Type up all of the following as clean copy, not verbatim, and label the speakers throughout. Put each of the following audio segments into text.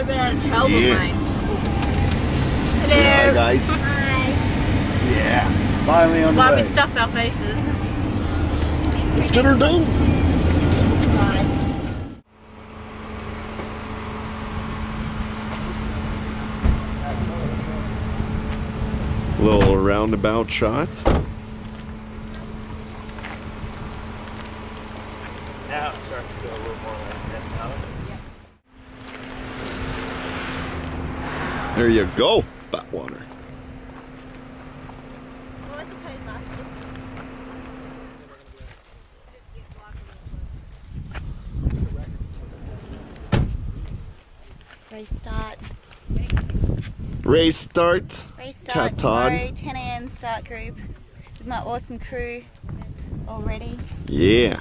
Speaker 1: have been able to tell them, mate.
Speaker 2: Say hi, guys.
Speaker 1: Hi.
Speaker 2: Yeah. Finally on the
Speaker 1: Why
Speaker 2: way.
Speaker 1: we stuff our faces.
Speaker 2: Let's get her done. Little roundabout shot.
Speaker 3: Now it's starting to feel a little more like that now.
Speaker 2: There you go, Badwater.
Speaker 4: What was the place last year? Race start.
Speaker 2: Race start.
Speaker 4: Race start
Speaker 2: Cat Todd.
Speaker 4: tomorrow, 10 a.m. start group with my awesome crew already.
Speaker 2: Yeah.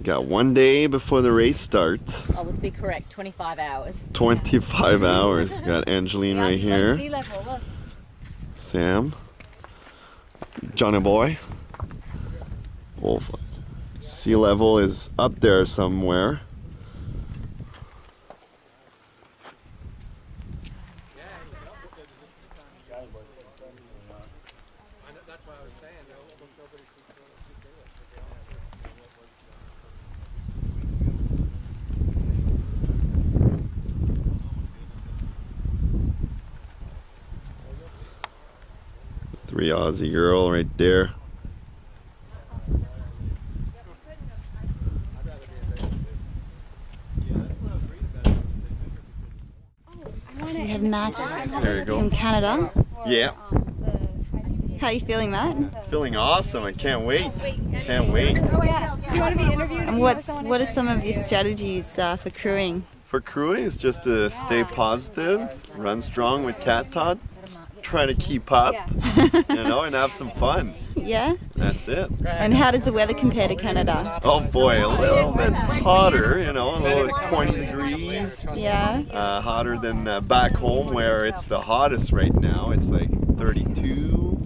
Speaker 2: Got 1 day before the race starts.
Speaker 1: Oh, let's be correct. 25 hours.
Speaker 2: 25 hours. Got Angeline right here.
Speaker 1: Sea level, look.
Speaker 2: Sam. Johnny boy. Wolf. Sea level is up there somewhere. Three Aussie girl right there.
Speaker 4: We have Matt
Speaker 2: There you go.
Speaker 4: from Canada.
Speaker 2: Yeah.
Speaker 4: How are you feeling, Matt?
Speaker 2: Feeling awesome. I can't wait. Can't wait.
Speaker 1: You want to be interviewed?
Speaker 4: And what are some of your strategies for crewing?
Speaker 2: For crewing, it's just to stay positive, run strong with Cat Todd, try to keep up, you know, and have some fun.
Speaker 4: Yeah?
Speaker 2: That's it.
Speaker 4: And how does the weather compare to Canada?
Speaker 2: Oh boy, a little bit hotter, you know, a little 20 degrees.
Speaker 4: Yeah?
Speaker 2: Hotter than back home where it's the hottest right now. It's like 32.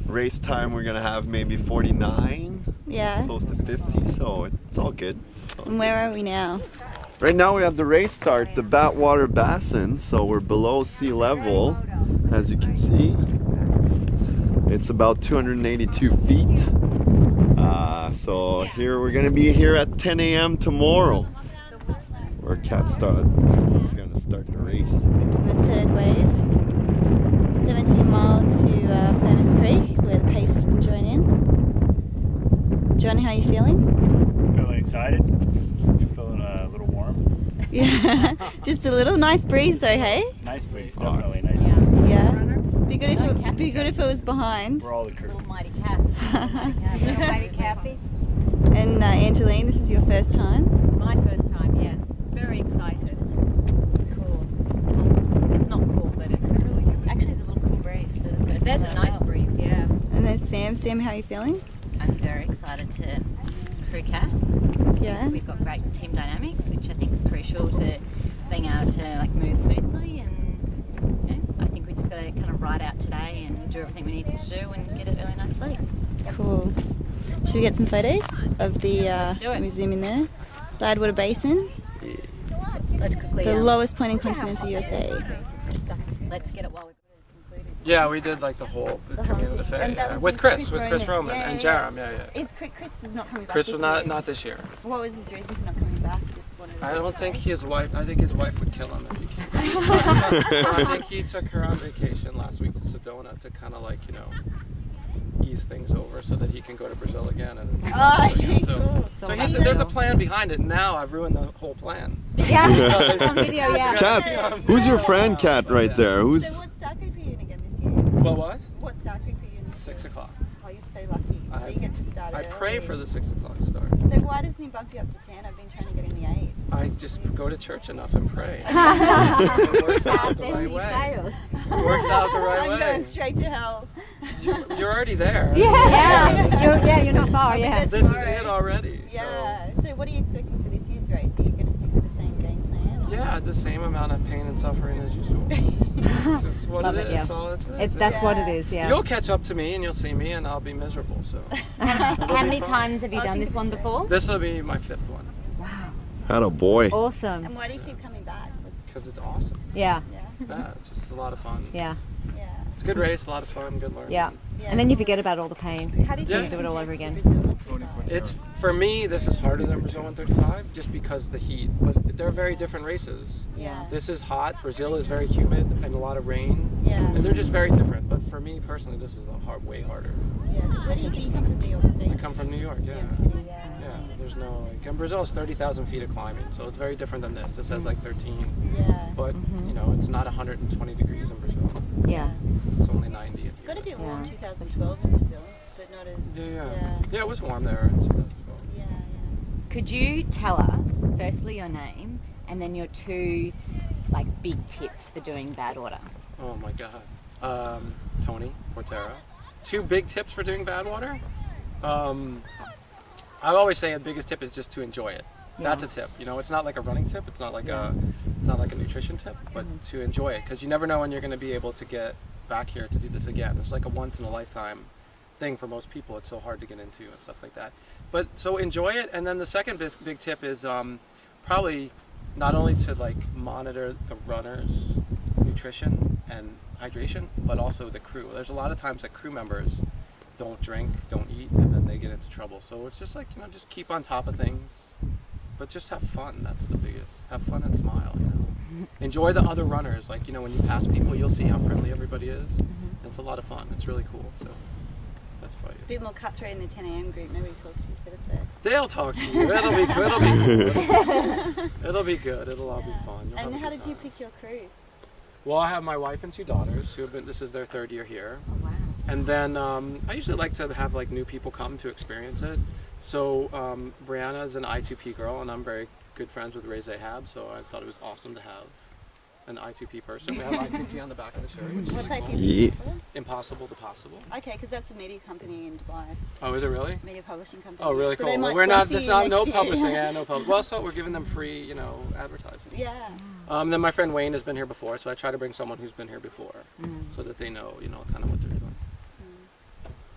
Speaker 2: Race time we're gonna have maybe 49,
Speaker 4: Yeah?
Speaker 2: close to 50, so it's all good.
Speaker 4: And where are we now?
Speaker 2: Right now we have the race start, the Badwater Basin, so we're below sea level, as you can see. It's about 282 feet. So here we're gonna be here at 10 a.m. tomorrow, where Cat started. It's gonna start the race.
Speaker 4: The third wave. 17 miles to Furnace Creek, where the Pacers can join in. John, how are you feeling?
Speaker 3: Feeling excited. Feeling a little warm.
Speaker 4: Yeah, just a little nice breeze though, hey?
Speaker 3: Nice breeze, definitely nice breeze.
Speaker 4: Yeah. Be good if it was behind.
Speaker 3: We're all the crew.
Speaker 1: Little mighty cat.
Speaker 4: Mighty Kathy. And Angeline, this is your first time.
Speaker 1: My first time, yes. Very excited. Cool. It's not cool, but it's just...
Speaker 5: Actually, it's a little cool breeze for the first
Speaker 1: That's
Speaker 5: time.
Speaker 1: a nice breeze, yeah.
Speaker 4: And there's Sam. Sam, how are you feeling?
Speaker 5: I'm very excited to crew cat.
Speaker 4: Yeah.
Speaker 5: We've got great team dynamics, which I think is crucial to being able to like move smoothly. And you know, I think we just got to kind of ride out today and do everything we need to do and get an early night's sleep.
Speaker 4: Cool. Should we get some photos of the?
Speaker 1: do it.
Speaker 4: We zoom in there. Badwater Basin,
Speaker 5: Let's quickly.
Speaker 4: the lowest point in continental USA.
Speaker 5: Let's get it while we're included.
Speaker 6: Yeah, we did like the whole community fair,
Speaker 4: and that
Speaker 6: yeah.
Speaker 4: was
Speaker 6: with Chris
Speaker 4: Roman.
Speaker 6: Roman
Speaker 4: Yeah,
Speaker 6: and
Speaker 4: yeah.
Speaker 6: Jerem, yeah.
Speaker 4: Is Chris is not coming back?
Speaker 6: Chris
Speaker 4: this
Speaker 6: was
Speaker 4: year?
Speaker 6: not this year.
Speaker 4: What was his reason for not coming back? Just wanted to
Speaker 6: I don't think his wife. I think his wife would kill him if he came. I think he took her on vacation last week to Sedona to kind of like ease things over so that he can go to Brazil again. And
Speaker 4: cool.
Speaker 6: so there's a plan behind it. Now I've ruined the whole plan.
Speaker 1: Yeah, on video, yeah.
Speaker 2: Cat, who's your friend, Cat, right there?
Speaker 4: So
Speaker 2: Who's?
Speaker 4: what start group are you in again this year?
Speaker 6: Well, what?
Speaker 4: What start group are you in?
Speaker 6: 6 o'clock.
Speaker 4: Oh, you're so lucky. So you get to start
Speaker 6: I
Speaker 4: early.
Speaker 6: pray for the 6 o'clock start.
Speaker 4: So why doesn't he bump you up to 10? I've been trying to get in the 8.
Speaker 6: I just go to church enough and pray. It works out the right way. It works out the right
Speaker 4: I'm
Speaker 6: way.
Speaker 4: going straight to hell.
Speaker 6: You're already there.
Speaker 1: You're not far, yeah.
Speaker 4: That's
Speaker 6: This is
Speaker 4: tomorrow.
Speaker 6: it already.
Speaker 4: Yeah. So what are you expecting for this year's race? Are you going to stick with the same game plan?
Speaker 6: So, yeah, the same amount of pain and suffering as usual. It's just what
Speaker 1: Love
Speaker 6: it
Speaker 1: it,
Speaker 6: is.
Speaker 1: yeah.
Speaker 6: That's all it is.
Speaker 1: That's what it is, yeah.
Speaker 6: You'll catch up to me and you'll see me and I'll be miserable. So
Speaker 1: How many times have you done this one before?
Speaker 6: this will be my 5th one.
Speaker 1: Wow.
Speaker 2: Atta boy.
Speaker 1: Awesome.
Speaker 4: And why do you keep coming back?
Speaker 6: because it's awesome.
Speaker 1: Yeah.
Speaker 6: Yeah, it's just a lot of fun.
Speaker 1: Yeah.
Speaker 4: Yeah.
Speaker 6: It's a good race, a lot of fun, good learning.
Speaker 1: Yeah. And then you forget about all the pain.
Speaker 4: How did you
Speaker 6: Yeah.
Speaker 1: Do it all over again.
Speaker 6: It's, for me, this is harder than Brazil 135 just because of the heat, but they're very different races.
Speaker 4: Yeah.
Speaker 6: This is hot, Brazil is very humid and a lot of rain,
Speaker 4: Yeah.
Speaker 6: and they're just very different. But for me personally, this is way harder.
Speaker 4: Yeah. Because where do you come from? New York State.
Speaker 6: I come from New York, yeah.
Speaker 4: New York City. Yeah.
Speaker 6: Yeah, there's no, like, and Brazil is 30,000 feet of climbing, so it's very different than this. This has like 13,
Speaker 4: Yeah.
Speaker 6: but you know, it's not 120 degrees in Brazil.
Speaker 1: Yeah.
Speaker 6: It's only 90 in here.
Speaker 4: Got a bit warm
Speaker 1: Yeah.
Speaker 4: 2012 in Brazil, but not as.
Speaker 6: Yeah, it was warm there in 2012.
Speaker 4: Yeah.
Speaker 5: Could you tell us, firstly, your name and then your two like big tips for doing Badwater?
Speaker 6: Oh my God. Tony Portera. Two big tips for doing Badwater. I always say the biggest tip is just to enjoy it. That's a tip. You know, it's not like a running tip. It's not like a nutrition tip, but to enjoy it, because you never know when you're going to be able to get back here to do this again. It's like a once in a lifetime thing for most people. It's so hard to get into and stuff like that. But so enjoy it. And then the second big tip is probably not only to like monitor the runners' nutrition and hydration, but also the crew. There's a lot of times that crew members don't drink, don't eat, and then they get into trouble. So it's just like, you know, just keep on top of things, but just have fun. That's the biggest. Have fun and smile, you know. Enjoy the other runners. Like, you know, when you pass people, you'll see how friendly everybody is. And it's a lot of fun. It's really cool. So that's probably
Speaker 4: A
Speaker 6: it.
Speaker 4: bit more cutthroat in the 10 a.m. group. Nobody talks to you for the first.
Speaker 6: They'll talk to you. It'll be good. It'll be good. It'll be good. It'll all be fun. You'll have
Speaker 4: And
Speaker 6: a
Speaker 4: how
Speaker 6: good
Speaker 4: did you
Speaker 6: time.
Speaker 4: pick your crew?
Speaker 6: Well, I have my wife and two daughters who have been, this is their third year here.
Speaker 5: Oh wow.
Speaker 6: And then I usually like to have like new people come to experience it. So Brianna is an I2P girl, and I'm very good friends with Ray Zahab, so I thought it was awesome to have an I2P person. We have I2P on the back of the shirt, which is
Speaker 4: What's
Speaker 6: really
Speaker 4: that
Speaker 6: cool.
Speaker 2: Yeah.
Speaker 6: Impossible to possible.
Speaker 4: Okay, because that's a media company in Dubai.
Speaker 6: Oh, is it really?
Speaker 4: Media publishing company.
Speaker 6: Oh, really
Speaker 4: So
Speaker 6: cool.
Speaker 4: they
Speaker 6: Well,
Speaker 4: might
Speaker 6: we're not,
Speaker 4: sponsor
Speaker 6: there's
Speaker 4: you
Speaker 6: not, no
Speaker 4: next year.
Speaker 6: publishing, yeah, no publishing. Well, so we're giving them free, you know, advertising.
Speaker 4: Yeah.
Speaker 6: Then my friend Wayne has been here before, so I try to bring someone who's been here before, so that they know, you know, kind of what they're doing.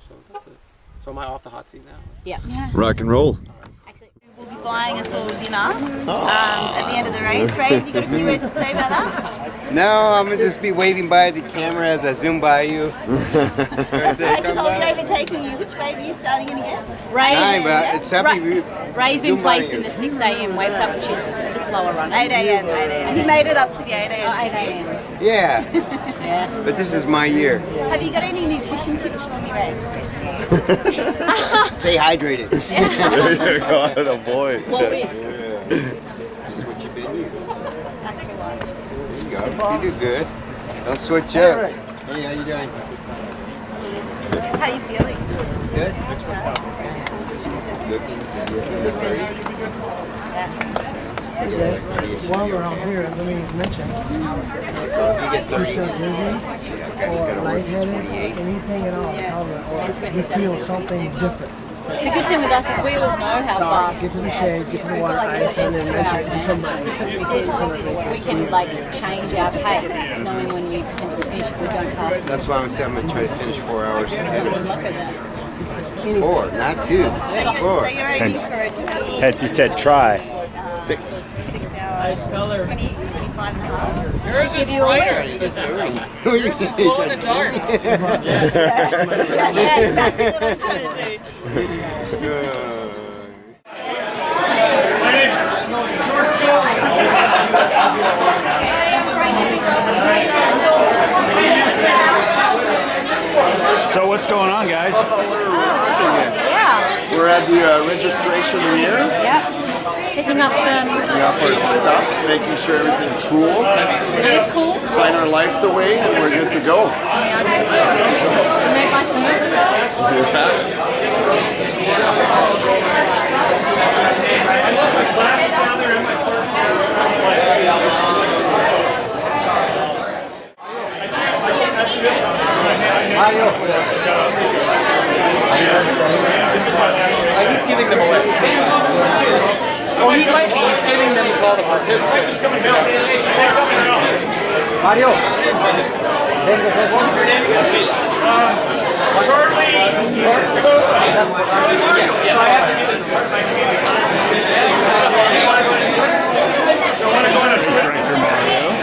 Speaker 6: So that's it. So am I off the hot seat now?
Speaker 1: Yeah.
Speaker 2: Rock and roll.
Speaker 4: Actually, we'll be buying us all dinner at the end of the race. Ray, have you got a few words to say about that?
Speaker 7: No, I'm gonna just be waving by the camera as I zoom by you.
Speaker 4: That's right, because I'll be overtaking you. Which wave are you starting in again?
Speaker 7: Nine, but it's happy.
Speaker 5: Ray's been
Speaker 7: Zoom by
Speaker 5: placed
Speaker 7: you.
Speaker 5: in the 6 a.m. wave up, which is the slower runners.
Speaker 4: 8 a.m. 8 a.m. He made it up to the 8 a.m.
Speaker 5: Oh, 8 a.m.
Speaker 7: Yeah,
Speaker 5: Yeah.
Speaker 7: but this is my year.
Speaker 4: Have you got any nutrition tips for me, Ray?
Speaker 7: Stay hydrated.
Speaker 2: There you go, atta boy.
Speaker 5: What with?
Speaker 7: Just what you've been using. There you go. You do good. Don't switch up. Hey, how you doing?
Speaker 4: How you feeling?
Speaker 7: Good. Looking good.
Speaker 8: While we're on here, let me mention,
Speaker 7: So if you get 30,
Speaker 8: feel dizzy or lightheaded, anything at all, or you feel something different,
Speaker 5: The good thing with us is we all know how fast.
Speaker 8: get to the shade, get to the water ice, and then measure it to somebody.
Speaker 5: Because we can like change our pace, knowing when you potentially finish if we don't pass.
Speaker 7: that's why I'm saying I'm gonna try to finish 4 hours ahead of
Speaker 5: Look at that.
Speaker 7: 4, not 2. 4.
Speaker 4: So you're aiming for a 20,
Speaker 3: Hetty said try.
Speaker 2: 6.
Speaker 4: 6 hours, 20, 25 and a half.
Speaker 6: Yours is brighter.
Speaker 7: Who are you gonna
Speaker 6: Glow in the dark.
Speaker 4: Yeah, exactly what I'm trying to do.
Speaker 3: So what's going on, guys?
Speaker 2: We're rocking it.
Speaker 1: Yeah.
Speaker 2: We're at the registration here.
Speaker 1: Yep. Picking up some.
Speaker 2: Picking up our stuff, making sure everything's cool.
Speaker 1: It is cool.
Speaker 2: Sign our life away, and we're good to go.
Speaker 1: Made by some
Speaker 6: He's giving them away. Oh, he might be. He's giving them to all the participants. Mario.
Speaker 3: Strength for Mario.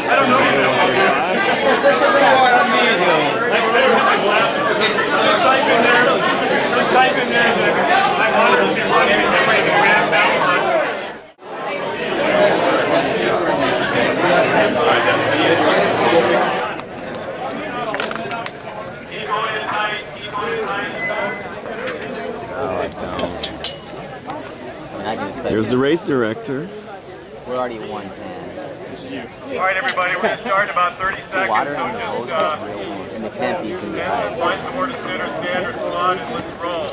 Speaker 2: Here's the race director.
Speaker 9: We're already at 110.
Speaker 10: All right, everybody, we're going to start in about 30 seconds, so just find somewhere to sit or stand or squat and let's roll.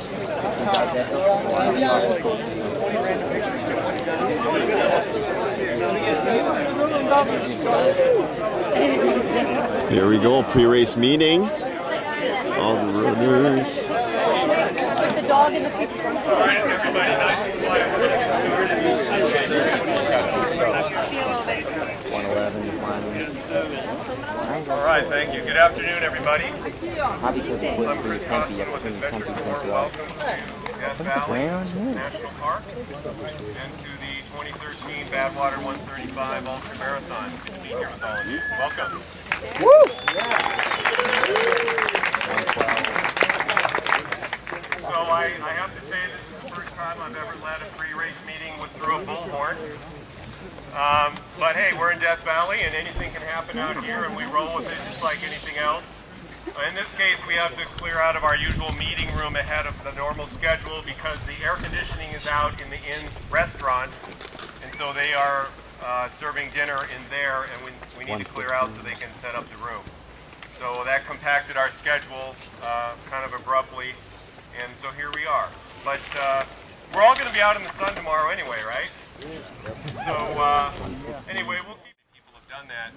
Speaker 2: Here we go, pre-race meeting. All the runners.
Speaker 5: Put the dog in the picture.
Speaker 10: All right, everybody, nice and quiet.
Speaker 9: 111 to find.
Speaker 10: All right, thank you. Good afternoon, everybody.
Speaker 9: How because the
Speaker 10: I'm
Speaker 9: wood
Speaker 10: Chris
Speaker 9: is empty, you
Speaker 10: Costin
Speaker 9: have
Speaker 10: with
Speaker 9: to clean
Speaker 10: Adventure
Speaker 9: country
Speaker 10: Tour.
Speaker 9: since well.
Speaker 10: Welcome to Death Valley National Park and to the 2013 Badwater 135 Ultra Marathon. Good to be here with all of you. Welcome. Woo! So I have to say this is the first time I've ever led a pre-race meeting through a bullhorn. But hey, we're in Death Valley and anything can happen out here and we roll with it just like anything else. In this case, we have to clear out of our usual meeting room ahead of the normal schedule because the air conditioning is out in the inn restaurant, and so they are serving dinner in there, and we need to clear out so they can set up the room. So that compacted our schedule kind of abruptly, and so here we are. But we're all going to be out in the sun tomorrow anyway, right? So anyway, we'll keep people have done that.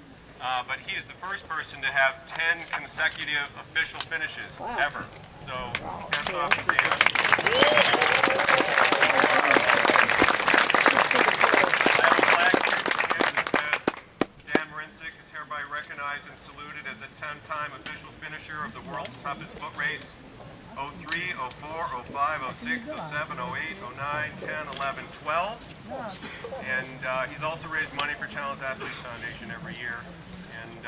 Speaker 10: But he is the first person to have 10 consecutive official finishes ever. So hats off to Dan. I have a flag here that says Dan Marincic is hereby recognized and saluted as a 10-time official finisher of the world's toughest foot race. 03, 04, 05, 06, 07, 08, 09, 10, 11, 12. And he's also raised money for Challenge Athletes Foundation every year. And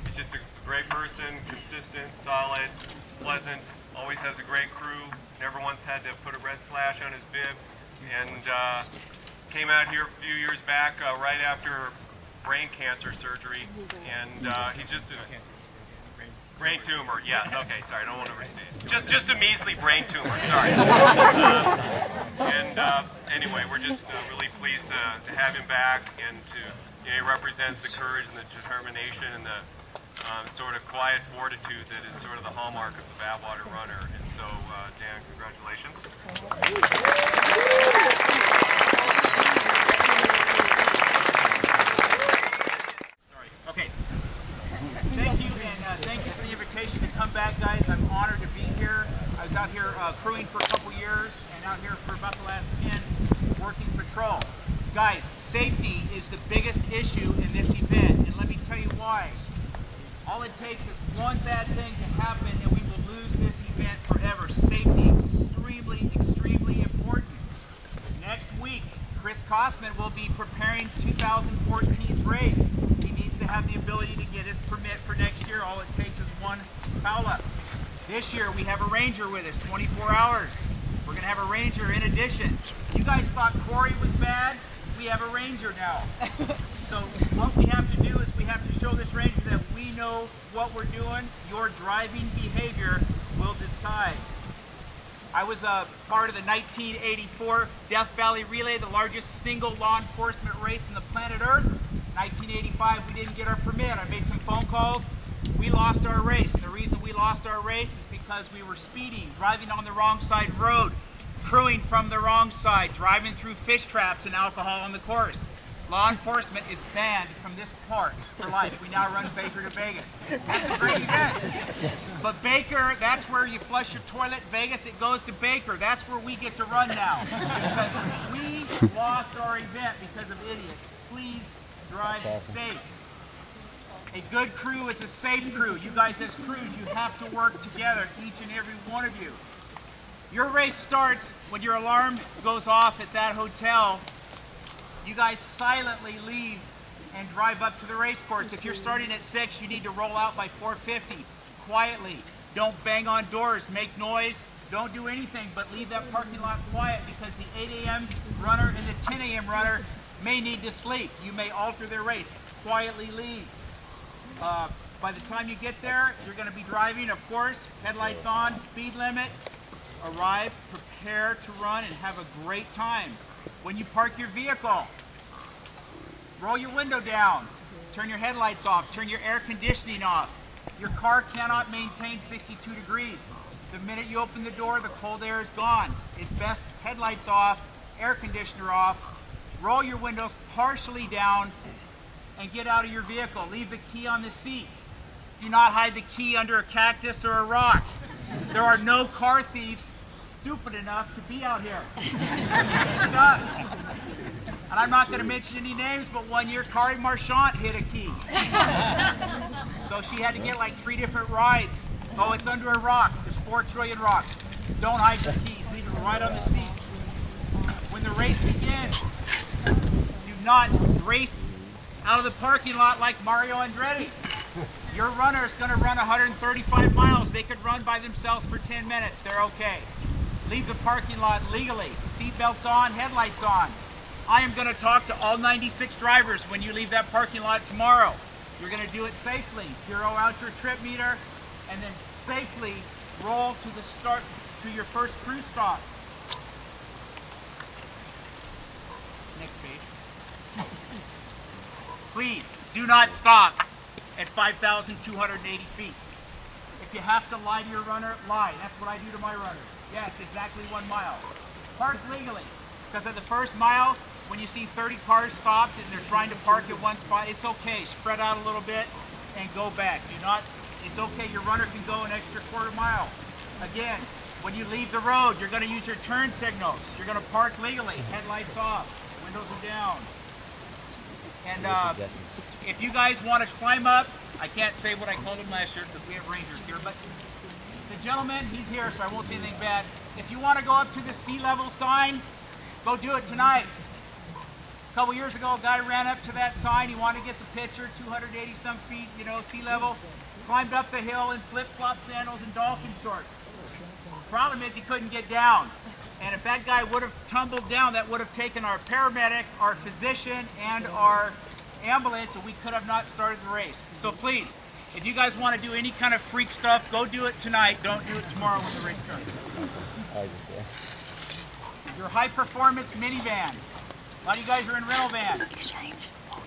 Speaker 10: he's just a great person, consistent, solid, pleasant, always has a great crew, never once had to put a red splash on his bib. And came out here a few years back right after brain cancer surgery. And he's just a brain tumor, yes, okay, sorry, I don't want to overstate. Just a measly brain tumor, sorry. Anyway, we're just really pleased to have him back and to, he represents the courage and the determination and the sort of quiet fortitude that is sort of the hallmark of the Badwater runner. And so, Dan, congratulations.
Speaker 11: Sorry, okay. Thank you, and thank you for the invitation to come back, guys. I'm honored to be here. I was out here crewing for a couple years, and out here for about the last 10, working patrol. Guys, safety is the biggest issue in this event, and let me tell you why. All it takes is one bad thing to happen, and we will lose this event forever. Safety, extremely, extremely important. Next week, Chris Cosman will be preparing 2014's race. He needs to have the ability to get his permit for next year. All it takes is one foul up. This year we have a ranger with us, 24 hours. We're going to have a ranger in addition. You guys thought Corey was bad? We have a ranger now. So what we have to do is we have to show this ranger that we know what we're doing. Your driving behavior will decide. I was a part of the 1984 Death Valley Relay, the largest single law enforcement race on the planet Earth. 1985, we didn't get our permit. I made some phone calls. We lost our race. And the reason we lost our race is because we were speeding, driving on the wrong side road, crewing from the wrong side, driving through fish traps and alcohol on the course. Law enforcement is banned from this park for life. We now run Baker to Vegas. That's a great event. But Baker, that's where you flush your toilet. Vegas, it goes to Baker. That's where we get to run now. Because we lost our event because of idiots. Please drive safe. A good crew is a safe crew. You guys as crews, you have to work together, each and every one of you. Your race starts when your alarm goes off at that hotel. You guys silently leave and drive up to the race course. If you're starting at 6, you need to roll out by 4:50, quietly. Don't bang on doors, make noise, don't do anything, but leave that parking lot quiet because the 8 a.m. runner and the 10 a.m. runner may need to sleep. You may alter their race. quietly leave. By the time you get there, you're going to be driving, of course, headlights on, speed limit. Arrive, prepare to run, and have a great time. When you park your vehicle, roll your window down, turn your headlights off, turn your air conditioning off. Your car cannot maintain 62 degrees. The minute you open the door, the cold air is gone. It's best headlights off, air conditioner off, roll your windows partially down, and get out of your vehicle. Leave the key on the seat. Do not hide the key under a cactus or a rock. There are no car thieves stupid enough to be out here. And I'm not going to mention any names, but one year Kari Marchant hid a key. So she had to get like 3 different rides. Oh, it's under a rock. There's 4 trillion rocks. Don't hide the keys. Leave them right on the seat. When the race begins, do not race out of the parking lot like Mario Andretti. Your runner is going to run 135 miles. They could run by themselves for 10 minutes. They're okay. Leave the parking lot legally. Seatbelts on, headlights on. I am going to talk to all 96 drivers when you leave that parking lot tomorrow. You're going to do it safely. Zero out your trip meter, and then safely roll to the start to your first cruise stop. Next page. Please do not stop at 5,280 feet. If you have to lie to your runner, lie. That's what I do to my runner. Yeah, it's exactly 1 mile. Park legally, because at the first mile, when you see 30 cars stopped and they're trying to park at one spot, it's okay. Spread out a little bit and go back. It's okay. Your runner can go an extra quarter mile. Again, when you leave the road, you're going to use your turn signals. You're going to park legally. Headlights off, windows are down. And if you guys want to climb up, I can't say what I called him last year because we have rangers here, but the gentleman, he's here, so I won't say anything bad. If you want to go up to the sea level sign, go do it tonight. A couple years ago, a guy ran up to that sign. He wanted to get the picture, 280 some feet, sea level. Climbed up the hill in flip-flop sandals and dolphin shorts. Problem is he couldn't get down. And if that guy would have tumbled down, that would have taken our paramedic, our physician, and our ambulance, and we could have not started the race. So please, if you guys want to do any kind of freak stuff, go do it tonight. Don't do it tomorrow when the race starts. Your high-performance minivan. A lot of you guys are in rental vans.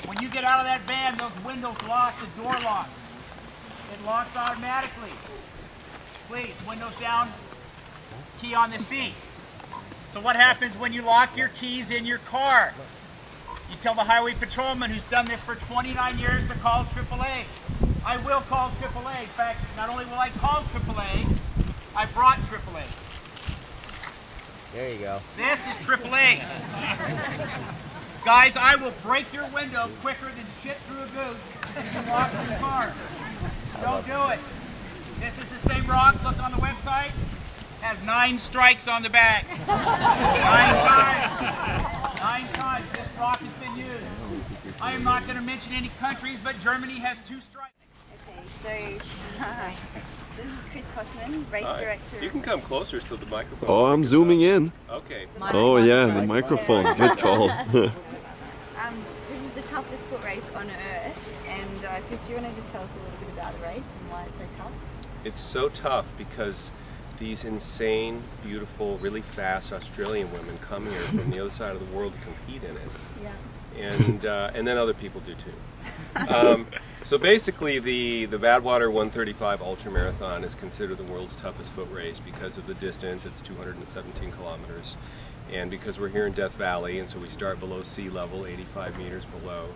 Speaker 11: When you get out of that van, those windows lock, the door locks. It locks automatically. Please, windows down, key on the seat. So what happens when you lock your keys in your car? You tell the highway patrolman who's done this for 29 years to call AAA. I will call AAA. In fact, not only will I call AAA, I brought AAA.
Speaker 9: There you go.
Speaker 11: This is AAA. Guys, I will break your window quicker than shit through a goose if you walk in the car. Don't do it. This is the same rock. Look on the website. Has 9 strikes on the back. 9 times. 9 times. This rock has been used. I am not going to mention any countries, but Germany has 2 strikes.
Speaker 4: Okay, so this is Chris Kosman, race director.
Speaker 10: You can come closer to the microphone.
Speaker 2: Oh, I'm zooming in.
Speaker 10: Okay.
Speaker 2: Oh yeah, the microphone. Good call.
Speaker 4: This is the toughest foot race on earth. And Chris, do you want to just tell us a little bit about the race and why it's so tough?
Speaker 10: It's so tough because these insane, beautiful, really fast Australian women come here from the other side of the world to compete in it. Yeah. And then other people do too. So basically the Badwater 135 Ultra Marathon is considered the world's toughest foot race because of the distance. It's 217 kilometers. And because we're here in Death Valley, and so we start below sea level, 85 meters below.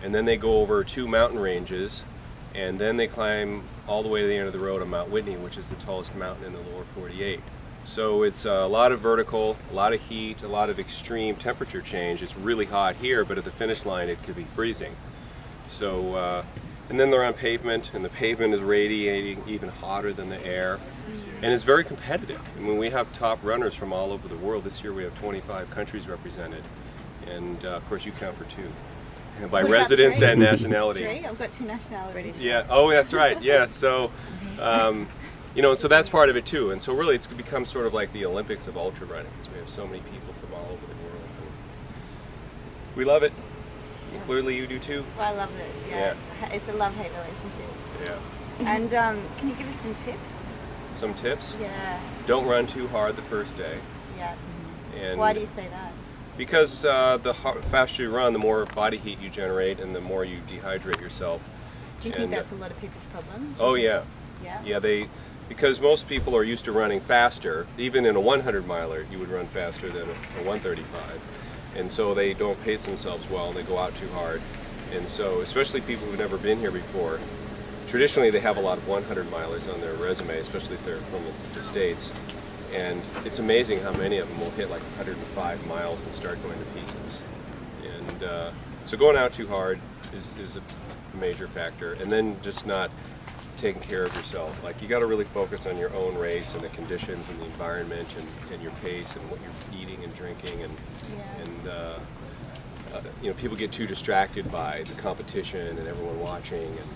Speaker 10: And then they go over 2 mountain ranges, and then they climb all the way to the end of the road on Mount Whitney, which is the tallest mountain in the lower 48. So it's a lot of vertical, a lot of heat, a lot of extreme temperature change. It's really hot here, but at the finish line it could be freezing. So, and then they're on pavement, and the pavement is radiating even hotter than the air. And it's very competitive. I mean, we have top runners from all over the world. This year we have 25 countries represented. And of course you count for 2. By residence and nationality.
Speaker 4: 3? I've got 2 nationalities.
Speaker 10: Yeah. Oh, that's right. Yeah. So, so that's part of it too. And so really, it's become sort of like the Olympics of ultra running because we have so many people from all over the world. And we love it.
Speaker 12: Clearly you do too?
Speaker 4: Well, I love it, yeah. It's a love-hate relationship.
Speaker 12: Yeah.
Speaker 4: And can you give us some tips?
Speaker 12: Some tips?
Speaker 4: Yeah.
Speaker 12: Don't run too hard the first day.
Speaker 4: Yeah.
Speaker 12: And
Speaker 4: why do you say that?
Speaker 12: Because the faster you run, the more body heat you generate and the more you dehydrate yourself.
Speaker 4: Do you think that's a lot of people's problem?
Speaker 12: Oh yeah.
Speaker 4: Yeah?
Speaker 12: Yeah, because most people are used to running faster. Even in a 100 miler, you would run faster than a 135. And so they don't pace themselves well and they go out too hard. And so, especially people who've never been here before, traditionally they have a lot of 100 milers on their resume, especially if they're from the States. And it's amazing how many of them will hit like 105 miles and start going to pieces. And so going out too hard is a major factor. And then just not taking care of yourself. Like, you got to really focus on your own race and the conditions and the environment and your pace and what you're eating and drinking and you know, people get too distracted by the competition and everyone watching and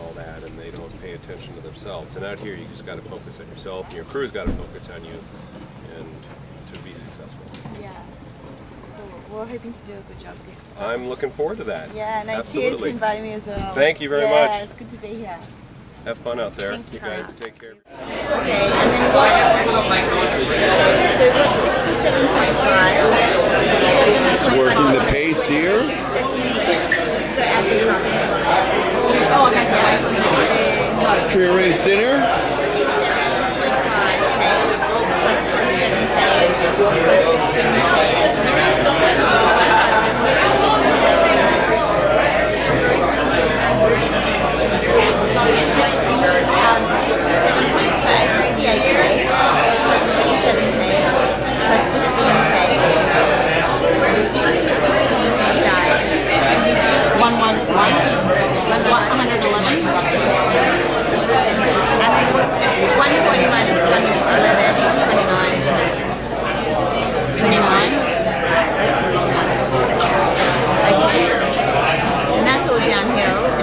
Speaker 12: all that, and they don't pay attention to themselves. And out here, you just got to focus on yourself, and your crew's got to focus on you, and to be successful.
Speaker 4: Yeah. Cool. We're hoping to do a good job this.
Speaker 12: I'm looking forward to that.
Speaker 4: Yeah. No,
Speaker 12: absolutely.
Speaker 4: Cheers for inviting me as well.
Speaker 12: Thank you very much.
Speaker 4: Yeah, it's good to be here.
Speaker 12: Have fun out there.
Speaker 4: Thank
Speaker 12: you guys take care.
Speaker 4: Okay, and then so what's 67.5?
Speaker 2: Just working the pace here. Pre-race dinner.
Speaker 4: 67.5 plus 27K plus 16K.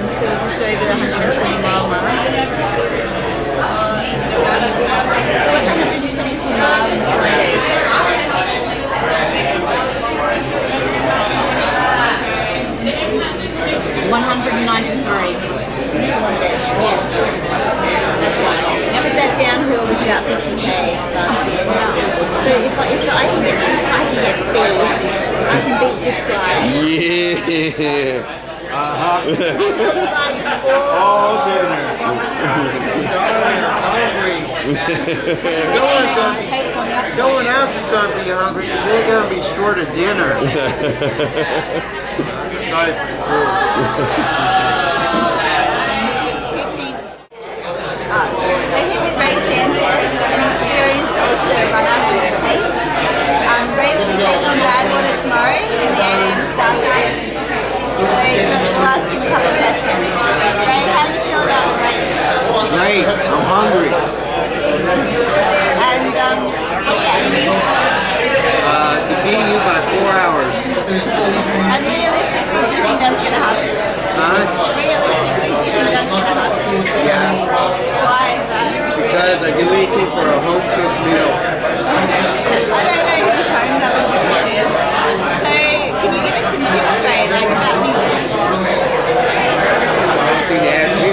Speaker 4: Just over the 120 mile mark. So what's 122 miles in 4 days?
Speaker 1: 193
Speaker 4: kilometers. Yes. That's right. Because that downhill was about 50k last year. So if I can get speed, I can beat this guy.
Speaker 2: Yeah.
Speaker 7: Someone else is going to be hungry because they're going to be short of dinner. Sorry for the crew.
Speaker 4: We're here with Ray Sanchez, an experienced ultra runner from the States. Ray will be taking on Badwater tomorrow in the 8 AM start time. So we'll ask him a couple of questions. Ray, how do you feel about the race?
Speaker 7: Great, I'm hungry.
Speaker 4: And what are you aiming?
Speaker 7: To beat you by 4 hours.
Speaker 4: And realistically, do you think that's going to happen? Realistically, do you think that's going to happen?
Speaker 7: Yeah.
Speaker 4: Why is that?
Speaker 7: Because I do anything for a home cooked meal.
Speaker 4: I don't know who's home that would be good. So, can you give us some tips, Ray, like about nutrition?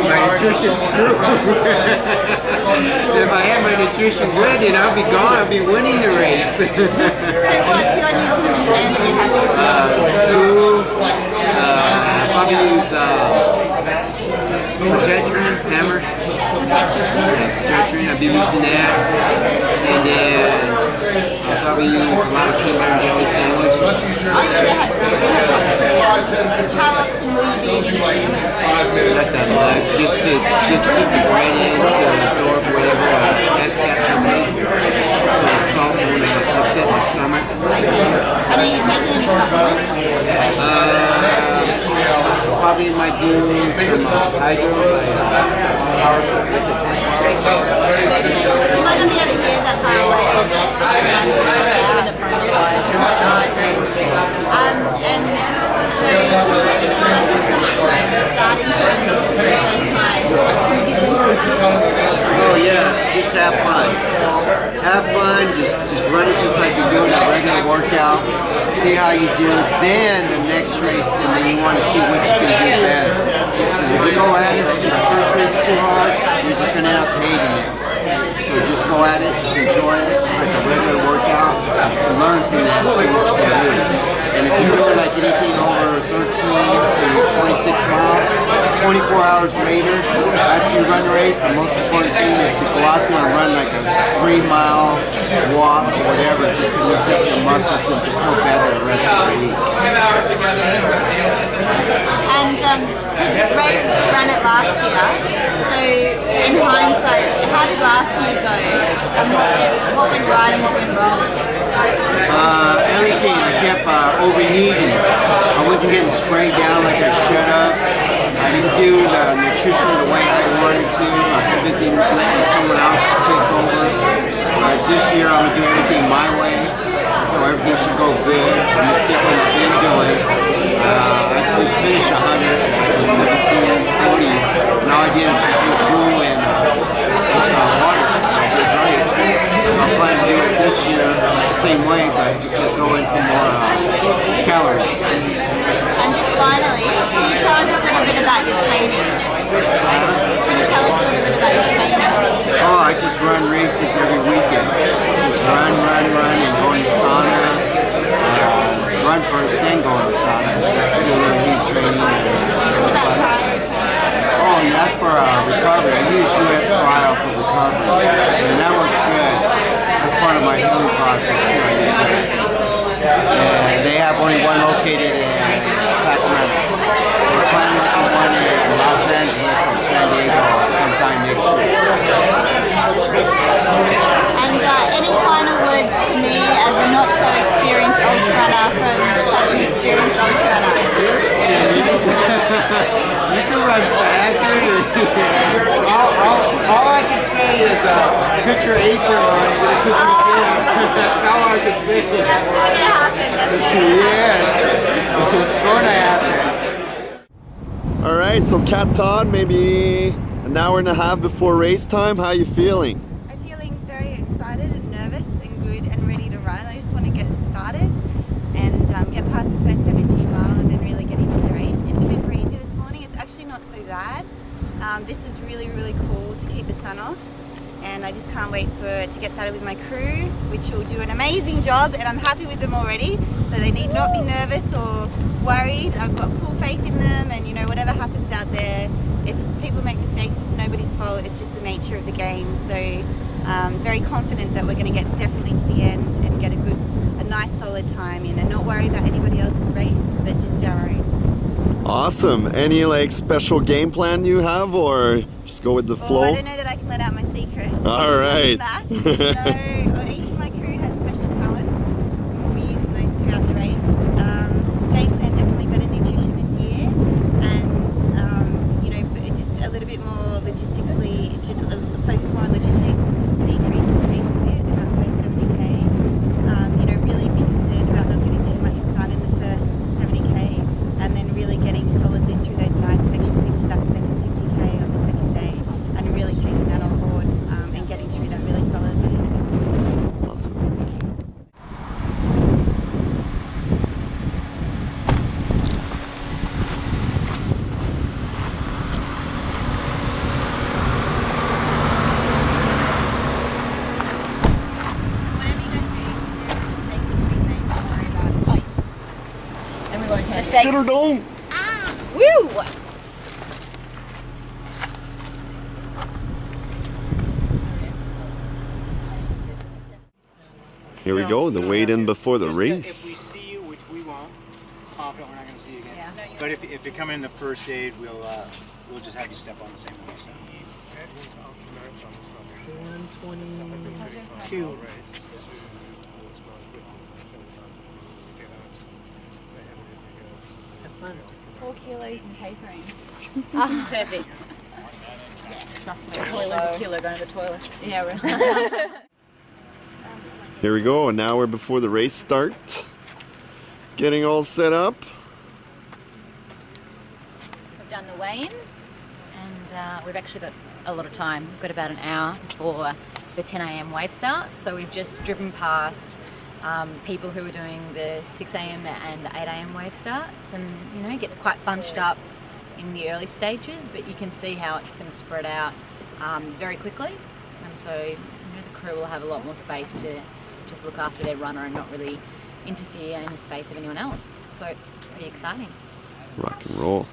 Speaker 7: My nutrition's screwed. If I had my nutrition good, then I'll be gone. I'll be winning the race.
Speaker 4: So what's your nutrition plan that you have this
Speaker 7: Food, probably use protection, hammer. Protection, I'll be using that. And then I'll probably use a lot of peanut butter and jelly sandwich.
Speaker 4: I'm going to have some. How often will you be eating sandwich?
Speaker 7: Not that much, just to keep the bread in, to absorb whatever has captured me. So it's salt when it's upset my stomach.
Speaker 4: And are you taking any supplements?
Speaker 7: Probably might do some hydro.
Speaker 4: You might not be able to hear that far away. And so you let me know if someone's starting to run for the first time. Can you give them some tips?
Speaker 7: Oh yeah, just have fun. Have fun, just run it just like you're doing a regular workout. See how you do. Then the next first race, and then you want to see which can do better. Because if you go at it, if the first race is too hard, you're just going to end up hating it. So just go at it, just enjoy it, just like a regular workout, to learn from it and see what you can do. And if you do it like anything over 13 to 26 miles, 24 hours later, after you run the race, the most important thing is to go out there and run like a 3-mile walk or whatever, just to loosen up your muscles and just feel better the rest of the week.
Speaker 4: And Ray ran it last year, so in hindsight, how did last year go? And what went right and what went wrong?
Speaker 7: Everything. I kept overheating. I wasn't getting sprayed down like I should have. I didn't do the nutrition the way I wanted to. I was too busy letting someone else take over. This year I'm going to do everything my way, so everything should go good. I'm going to stick with what I've been doing. I just finished 117:40, and all I did was just do glue and just water. I did great. So I'm planning to do it this year the same way, but just to throw in some more calories.
Speaker 4: And just finally, can you tell us a little bit about your training? Can you tell us a little bit about your training?
Speaker 7: Oh, I just run races every weekend. Just run, and go in the sauna. Run first, then go in the sauna. Do a little heat training. Oh, and that's for recovery. I use US Cryo for recovery, and that works good. That's part of my healing process too. I use it. And they have only one located in Sacramento. We're planning to do one in Los Angeles or San Diego sometime next year.
Speaker 4: And any final words to me as a not so experienced ultra runner from such an experienced ultra runner?
Speaker 7: You can run faster. all I can say is put your apron on and put your down. That's all I can say.
Speaker 4: That's not going to happen.
Speaker 7: Yes, it's going to happen.
Speaker 2: All right, so Cat Todd, maybe an hour and a half before race time. How are you feeling?
Speaker 4: I'm feeling very excited and nervous and good and ready to run. I just want to get started and get past the first 17 mile and then really get into the race. It's a bit breezy this morning. It's actually not so bad. This is really, really cool to keep the sun off. And I just can't wait to get started with my crew, which will do an amazing job, and I'm happy with them already, so they need not be nervous or worried. I've got full faith in them, and you know, whatever happens out there, if people make mistakes, it's nobody's fault, it's just the nature of the game. So very confident that we're going to get definitely to the end and get a nice solid time in, and not worry about anybody else's race, but just our own.
Speaker 2: Awesome. Any like special game plan you have, or just go with the flow?
Speaker 4: I don't know that I can let out my secret.
Speaker 2: All right.
Speaker 4: No, each of my crew has special talents, and we'll be using those throughout the race. Game plan, definitely better nutrition this year, and you know, just a little bit more logistically, focus more on logistics, decrease the pace a bit about first 70k. You know, really be concerned about not getting too much sun in the first 70k, and then really getting solidly through those light sections into that second 50k on the second day, and really taking that on board and getting through that really solidly.
Speaker 2: Awesome.
Speaker 5: And we're going to
Speaker 2: Let's get her dome.
Speaker 5: Woo!
Speaker 2: Here we go, the weigh in before the
Speaker 11: If
Speaker 2: race.
Speaker 11: we see you, which we won't, confident we're not going to see you again. Yeah. But if you come in the first aid, we'll just have you step on the same one. So. 122.
Speaker 8: Have fun.
Speaker 1: 4 kilos and tapering.
Speaker 5: Perfect. Toilet's a killer going to the toilet.
Speaker 1: Yeah, really.
Speaker 2: Here we go, an hour before the race start. Getting all set up.
Speaker 5: We've done the weigh-in, and we've actually got a lot of time. We've got about an hour before the 10 a.m. wave start, so we've just driven past people who are doing the 6 a.m. and the 8 a.m. wave starts, and you know, it gets quite bunched up in the early stages, but you can see how it's going to spread out very quickly, and so you know, the crew will have a lot more space to just look after their runner and not really interfere in the space of anyone else. So it's pretty exciting.
Speaker 2: Rock and roll.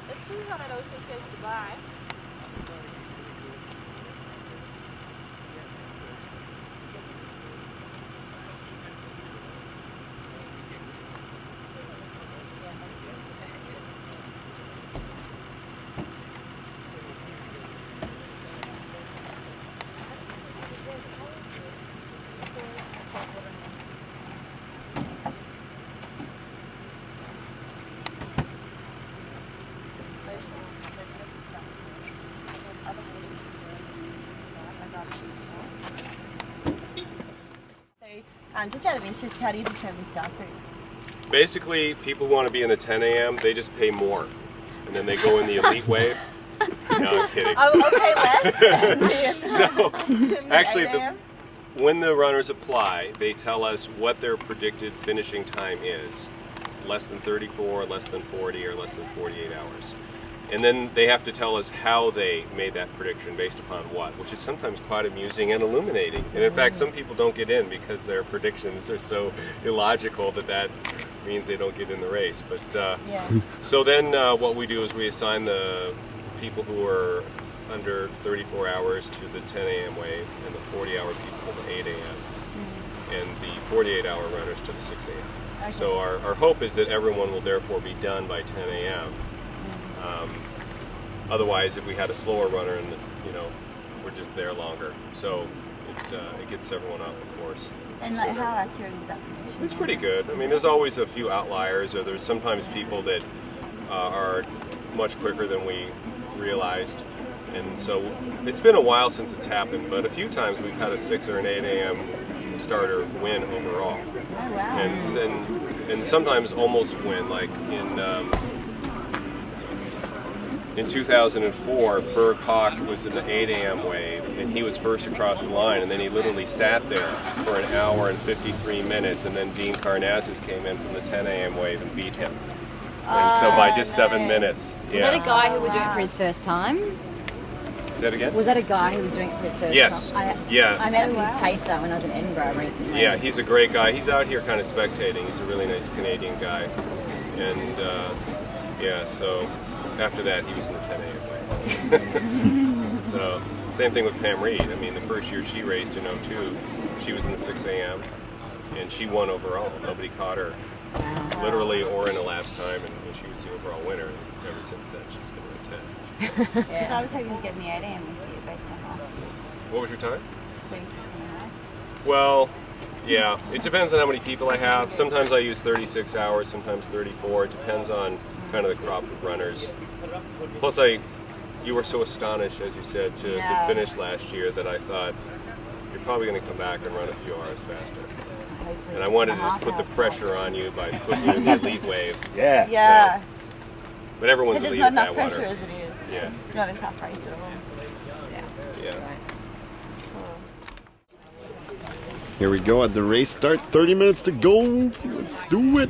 Speaker 4: Let's see how that also says goodbye. Just out of interest, how do you determine start groups?
Speaker 12: Basically, people want to be in the 10 a.m. They just pay more, and then they go in the elite wave. No, I'm kidding.
Speaker 4: Oh, okay, less.
Speaker 12: So, actually, when the runners apply, they tell us what their predicted finishing time is. Less than 34, less than 40, or less than 48 hours. And then they have to tell us how they made that prediction based upon what, which is sometimes quite amusing and illuminating. And in fact, some people don't get in because their predictions are so illogical that means they don't get in the race. But so then what we do is we assign the people who are under 34 hours to the 10 a.m. wave and the 40-hour people to the 8 a.m. and the 48-hour runners to the 6 a.m. Okay. So our hope is that everyone will therefore be done by 10 a.m. Otherwise, if we had a slower runner, and you know, we're just there longer, so it gets everyone off the course.
Speaker 4: And
Speaker 12: so
Speaker 4: like, how accurate is that prediction?
Speaker 12: It's pretty good. I mean, there's always a few outliers, or there's sometimes people that are much quicker than we realized, and so it's been a while since it's happened. But a few times we've had a 6 or an 8 a.m. starter win overall,
Speaker 4: oh, wow.
Speaker 12: and sometimes almost win, like in 2004, Furcock was in the 8 a.m. wave, and he was first across the line, and then he literally sat there for an hour and 53 minutes, and then Dean Karnazes came in from the 10 a.m. wave and beat him. And so by just 7 minutes.
Speaker 5: Was that a guy who was doing it for his first time?
Speaker 12: Say that again?
Speaker 5: Was that a guy who was doing it for his first
Speaker 12: yes.
Speaker 5: time?
Speaker 12: Yeah.
Speaker 5: I met him as pacer when I was in Edinburgh recently.
Speaker 12: Yeah, he's a great guy. He's out here kind of spectating. He's a really nice Canadian guy. And yeah, so after that, he was in the 10 a.m. wave. So, same thing with Pam Reed. I mean, the first year she raced in 02, she was in the 6 a.m. and she won overall. Nobody caught her, literally or in elapsed time, and she was the overall winner. Ever since then, she's been in the 10.
Speaker 4: Because I was hoping to get in the 8 a.m. this year based on last year.
Speaker 12: What was your time?
Speaker 4: 36.5.
Speaker 12: Well, yeah, it depends on how many people I have. Sometimes I use 36 hours, sometimes 34. It depends on kind of the crop of runners. Plus, you were so astonished, as you said, to finish last year that I thought you're probably going to come back and run a few hours faster. And I wanted to just put the pressure on you by putting you in the elite wave.
Speaker 3: Yeah.
Speaker 4: Yeah.
Speaker 12: So, but everyone's
Speaker 4: Because
Speaker 12: elite
Speaker 4: there's not
Speaker 12: at
Speaker 4: enough
Speaker 12: Badwater.
Speaker 4: pressure as it is.
Speaker 12: Yeah.
Speaker 4: It's not a tough race at all.
Speaker 12: Yeah.
Speaker 2: Here we go at the race start. 30 minutes to go. Let's do it.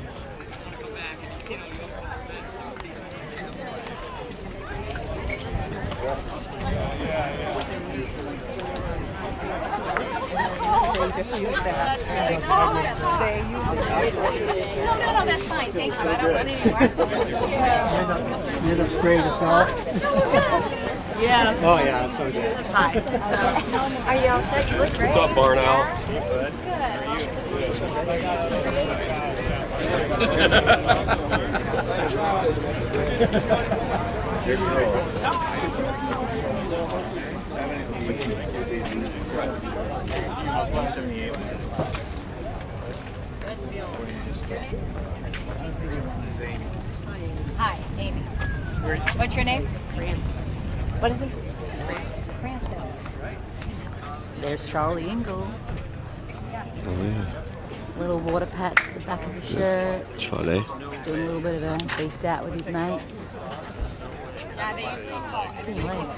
Speaker 13: Just use that. They use it. No, that's fine. Thank you. I don't run anywhere.
Speaker 8: You end up spraying us off?
Speaker 13: Yeah.
Speaker 8: Oh, yeah, so good.
Speaker 13: Hi. So, are you all set? You look great.
Speaker 12: What's up, Barn Owl?
Speaker 13: Good.
Speaker 5: Hi, Amy. What's your name? Francis. What is it? Francis. There's Charlie Ingle.
Speaker 2: Oh yeah.
Speaker 5: Little water patch at the back of his shirt.
Speaker 2: There's Charlie.
Speaker 5: Doing a little bit of a beast out with his mates. Skinny legs.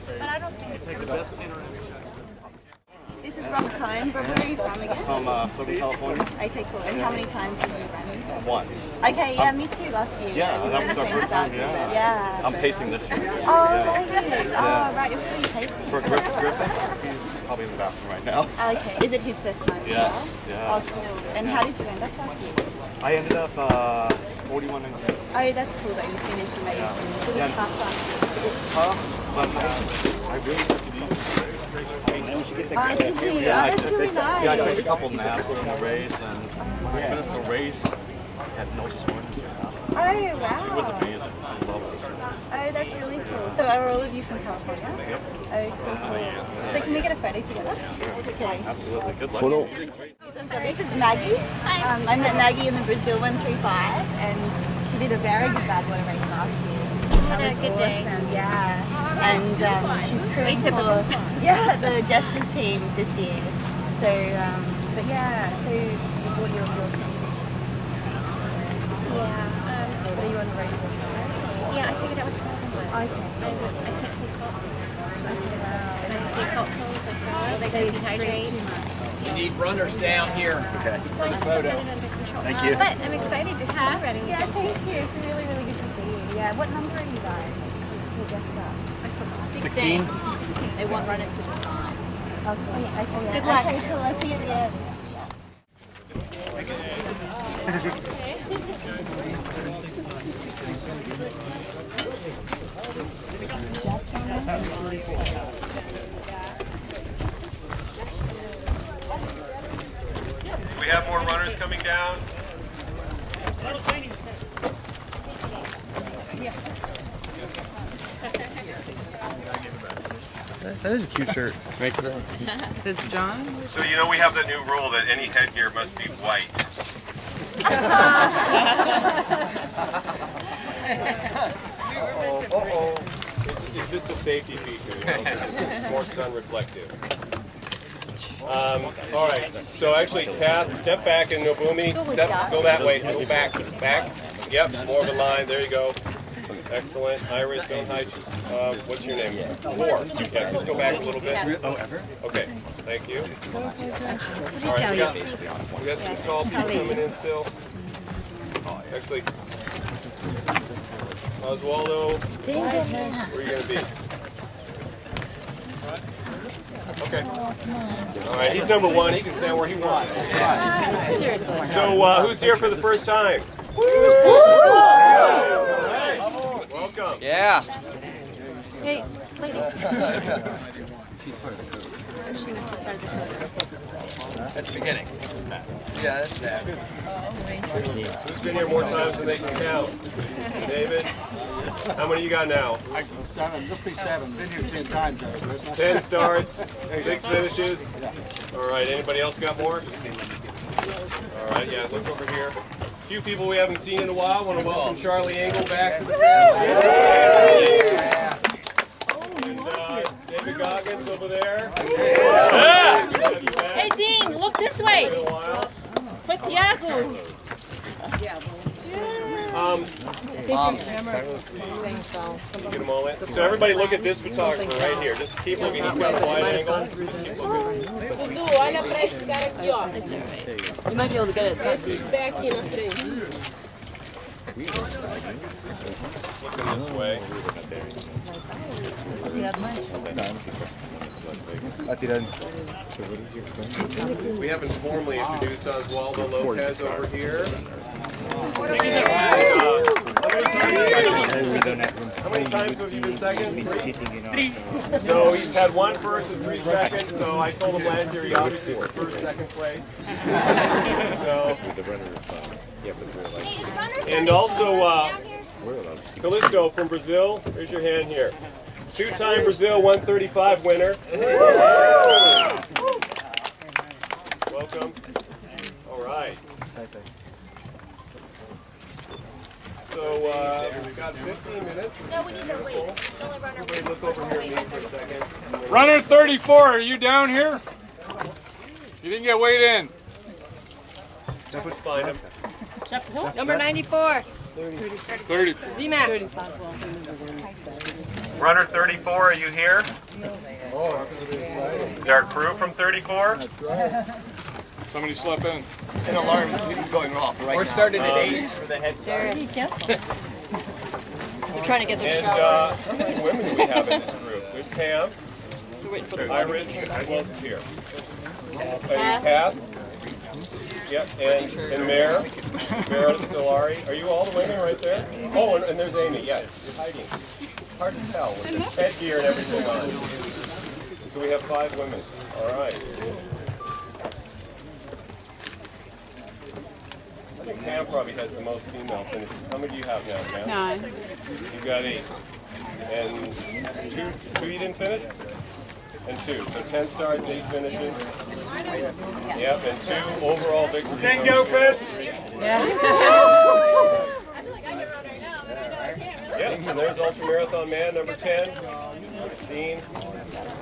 Speaker 4: But I don't think it's This is Rob Cohen. Where are you from again?
Speaker 14: From Southern California.
Speaker 4: Okay, cool. And how many times have you run?
Speaker 14: Once.
Speaker 4: Okay, yeah, me too, last year.
Speaker 14: Yeah, that was our first time, yeah.
Speaker 4: Yeah.
Speaker 14: I'm pacing this year.
Speaker 4: Oh,
Speaker 14: yeah.
Speaker 4: really? Oh, right, you're fully pacing.
Speaker 14: For Griffin, he's probably in the bathroom right now.
Speaker 4: Okay, is it his first time?
Speaker 14: Yes,
Speaker 4: yeah. Oh, cool. And how did you end up last year?
Speaker 14: I ended up 41 and 10.
Speaker 4: Oh, that's cool that you finished. You made it finish. It was tough last year.
Speaker 14: It was tough, but I really took it easy.
Speaker 4: Did you?
Speaker 14: Yeah,
Speaker 4: Oh, that's really nice.
Speaker 14: Yeah, I took a couple naps during the race, and when we finished the race, I had no soreness or nothing.
Speaker 4: Oh, wow.
Speaker 14: It was amazing. I love it.
Speaker 4: Oh, that's really cool. So are all of you from California?
Speaker 14: Yep.
Speaker 4: Oh, cool. So can we get a photo together?
Speaker 14: Sure.
Speaker 4: Okay.
Speaker 14: Absolutely. Good luck.
Speaker 2: Photo.
Speaker 4: So this is Maggie. I met Maggie in the Brazil 135, and she did a very good Badwater race last year. That was
Speaker 13: good day.
Speaker 4: awesome. Yeah. And she's crewing for the Jesters team this year. So, but yeah, so you bought your
Speaker 13: Yeah.
Speaker 4: what are you on the road for?
Speaker 13: Yeah, I figured out what the problem was.
Speaker 4: Okay.
Speaker 13: I can't take salt pills. And I take salt pills like they can dehydrate.
Speaker 15: You need runners down here. Okay.
Speaker 13: So I
Speaker 15: photo.
Speaker 13: got it under control.
Speaker 15: Thank you.
Speaker 13: But I'm excited to see you ready.
Speaker 4: Yeah, thank you. It's really, really good to see you. Yeah, what number are you guys? It's the Jester.
Speaker 13: I forgot.
Speaker 15: 16.
Speaker 5: They want runners to decide.
Speaker 4: Okay. Okay. Yeah.
Speaker 13: Good luck.
Speaker 4: Okay, cool. I'll see you at the end.
Speaker 10: We have more runners coming down.
Speaker 14: That is a cute shirt. Thank you.
Speaker 16: This is John.
Speaker 10: So you know we have that new rule that any headgear must be white. It's just a safety feature, you know, 'cause it's more sun reflective. All right, so actually, Kath, step back in Nobumi. Go that way. Go back. Back. Yep, more of a line. There you go. Excellent. Iris, don't hide. What's your name? 4. Yeah, just go back a little bit.
Speaker 14: Oh, ever?
Speaker 10: Okay, thank you.
Speaker 5: All
Speaker 10: right, we got some tall people coming in still. Actually, Oswaldo, where are you going to be? Okay. All right, he's number 1. He can stand where he wants. So, who's here for the first time? Welcome.
Speaker 9: Yeah.
Speaker 13: Hey, lady.
Speaker 14: At the beginning. Yeah, that's bad.
Speaker 10: Who's been here more times than they can count? David? How many you got now?
Speaker 7: 7. Just be 7. Been here 10 times.
Speaker 10: 10 starts, 6 finishes. All right, anybody else got more? All right, yeah, look over here. A few people we haven't seen in a while. Want to welcome Charlie Engel back to the family. And David Goggins over there.
Speaker 17: Hey, Dean, look this way. For Tiago.
Speaker 10: Get a moment. So everybody look at this photographer right here. Just keep looking. He's got a wide angle. Keep looking.
Speaker 17: Dudu, olha pra esse cara aqui, ó.
Speaker 5: You might be able to get it.
Speaker 17: Esse pé aqui na frente.
Speaker 10: Looking this way. We haven't formally introduced Oswaldo Lopez over here. How many times have you been second? 3. So he's had 1 first and 3 seconds, so I told him last year he obviously prefers second place. So, and also, Callisto from Brazil, raise your hand here. 2-time Brazil 135 winner. Welcome. All right.
Speaker 12: So we've got 15 minutes.
Speaker 13: No, we need to wait. It's only runner.
Speaker 12: Look over here for a second.
Speaker 3: Runner 34, are you down here? You didn't get weighed in.
Speaker 12: Let's find him.
Speaker 17: Number 94.
Speaker 3: 30.
Speaker 17: Z-Mac.
Speaker 10: Runner 34, are you here? Is our crew from 34?
Speaker 3: Somebody slept in.
Speaker 15: An alarm is going off right now. We're starting at 8 for the head start.
Speaker 17: They're trying to get their
Speaker 12: And
Speaker 17: shower.
Speaker 12: how many women do we have in this group? There's Pam, Iris, who else is here? Kath. Yep, and Mare Stellari. Are you all the women right there? Oh, and there's Amy. Yeah, you're hiding. Hard to tell with the headgear and everything on. So we have 5 women. All right. I think Pam probably has the most female finishes. How many do you have now, Pam?
Speaker 17: 9.
Speaker 12: You've got 8. And two you didn't finish? And 2. So 10 starts, 8 finishes. Yep, and 2 overall victories.
Speaker 10: 10 go, Chris.
Speaker 12: Yes, and there's Ultramarathon Man, number 10. Dean.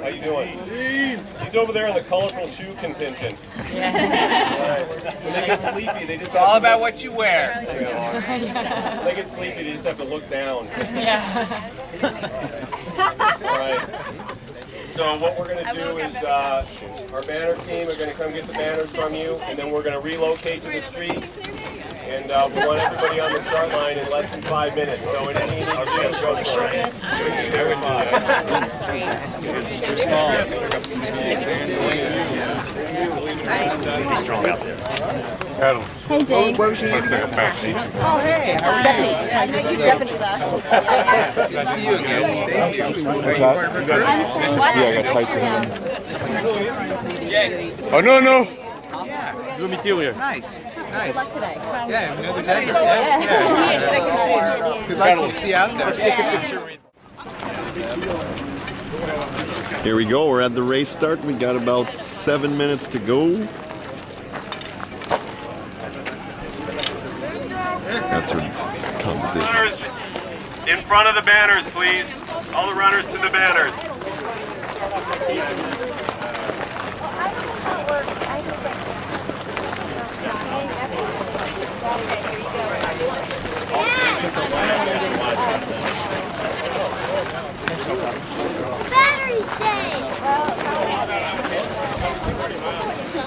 Speaker 12: How you doing? Dean! He's over there in the colorful shoe contingent. Right. When they get sleepy, they just
Speaker 15: It's all about what you wear.
Speaker 12: When they get sleepy, they just have to look down. Right. So what we're going to do is our banner team are going to come get the banners from you, and then we're going to relocate to the street. And we want everybody on the start line in less than 5 minutes. So anything you need to do, go for it.
Speaker 3: Too small. Be strong out there. Adam.
Speaker 17: Hey, Dave.
Speaker 3: Let's take a back seat.
Speaker 17: Oh, hey. Stephanie. I met you, Stephanie, last.
Speaker 3: Good to see you again. Thank you.
Speaker 17: Yeah,
Speaker 3: I got tights in. Oh, no. Let me deal here.
Speaker 15: Nice.
Speaker 17: Good luck today.
Speaker 15: Yeah, another day. Yeah. Good luck to you. See you out there.
Speaker 2: Here we go, we're at the race start. We got about 7 minutes to go. That's our competition.
Speaker 10: Runners in front of the banners, please. All the runners to the banners.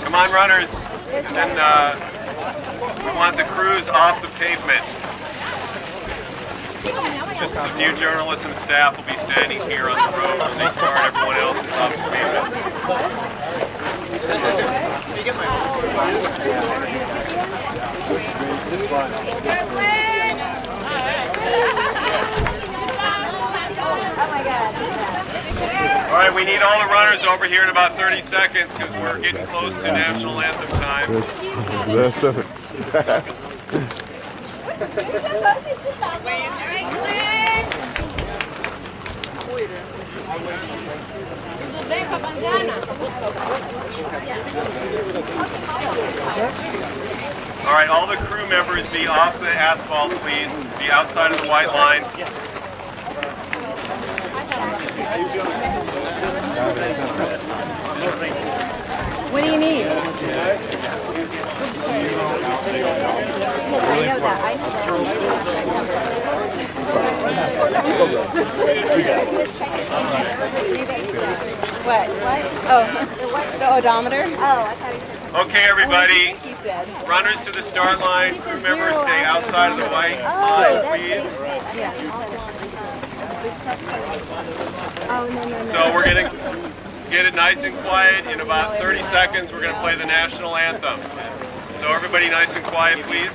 Speaker 10: Come on, runners. And we want the crews off the pavement. Just a few journalists and staff will be standing here on the road when they start. Everyone else is off the pavement. All right, we need all the runners over here in about 30 seconds because we're getting close to national anthem time. All right, all the crew members be off the asphalt, please. Be outside of the white line.
Speaker 17: What do you need? What? Oh, the odometer? Oh, I thought he said something.
Speaker 10: Okay, everybody.
Speaker 17: He said.
Speaker 10: Runners to the start line. Crew members stay outside of the white line, please. So we're going to get it nice and quiet. In about 30 seconds, we're going to play the national anthem. So everybody nice and quiet, please.